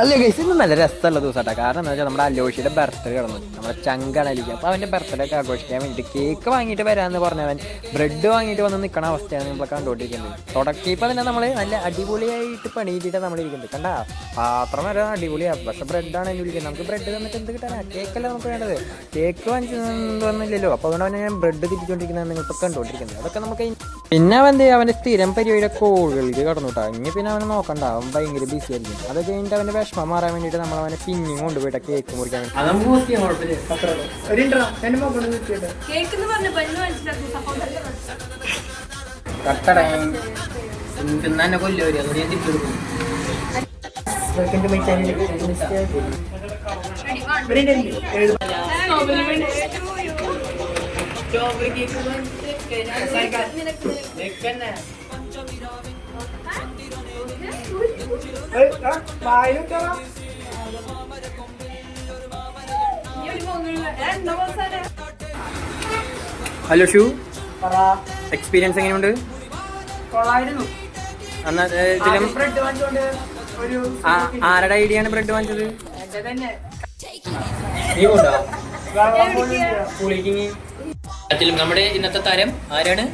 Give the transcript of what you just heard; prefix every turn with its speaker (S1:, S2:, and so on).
S1: അല്ല ഗൈസ് ഇന്ന് നല്ല രസമുള്ള ദിവസമാട്ടോ. കാരണം എന്താ വെച്ചാൽ നമ്മുടെ അലോഷിയുടെ ബർത്ത്ഡേ കിടന്നു. നമ്മുടെ ചങ്കാണ് അലിക്കുക. അപ്പോൾ അവൻ്റെ ബർത്ത്ഡേ ഒക്കെ ആഘോഷിക്കാൻ വേണ്ടിയിട്ട് കേക്ക് വാങ്ങിയിട്ട് വരാമെന്ന് പറഞ്ഞവൻ ബ്രെഡ് വാങ്ങിയിട്ട് വന്ന് നിൽക്കണ അവസ്ഥയാണ് നമ്മൾ കണ്ടുകൊണ്ടിരിക്കുന്നത്. തുടക്കിയപ്പോൾ തന്നെ നമ്മൾ നല്ല അടിപൊളിയായിട്ട് പണിയിട്ടിട്ട് നമ്മൾ ഇരിക്കുന്നത് കണ്ടാ. പാത്രം വരെ അടിപൊളിയാണ്, പക്ഷെ ബ്രെഡാണ് എന്നെ വിളിക്കുന്നത്. നമുക്ക് ബ്രെഡ് തന്നിട്ട് എന്ത് കിട്ടാനാ? കേക്കല്ല നമുക്ക് വേണ്ടത്. കേക്ക് വാങ്ങിച്ചൊന്നുമില്ലല്ലോ. അപ്പോൾ അതുകൊണ്ടാണ് ഞാൻ ബ്രെഡ് തിരിച്ചുകൊണ്ടിരിക്കുന്നത് നിങ്ങളിപ്പോൾ കണ്ടുകൊണ്ടിരിക്കുന്നത്. അതൊക്കെ നമുക്ക് പിന്നെ അവൻ അവൻ്റെ സ്ഥിരം പരിപാടിയുടെ കോഴികൾക്ക് കടന്നു കേട്ടോ. ഇനി പിന്നെ അവനെ നോക്കണ്ട, അവൻ ഭയങ്കര ബിസി ആയിരിക്കും. അത് കഴിഞ്ഞിട്ട് അവൻ്റെ വിഷമം മാറാൻ വേണ്ടിയിട്ട് നമ്മൾ അവനെ പിന്നെയും കൊണ്ടുപോയിട്ട് കേക്ക് മുറിക്കാൻ വേണ്ടി ഹലോ ഷൂ, എക്സ്പീരിയൻസ് എങ്ങനെയുണ്ട്? ആരുടെ ഐഡിയ ആണ് ബ്രെഡ് വാങ്ങിച്ചത്? നമ്മുടെ ഇന്നത്തെ താരം ആരാണ്?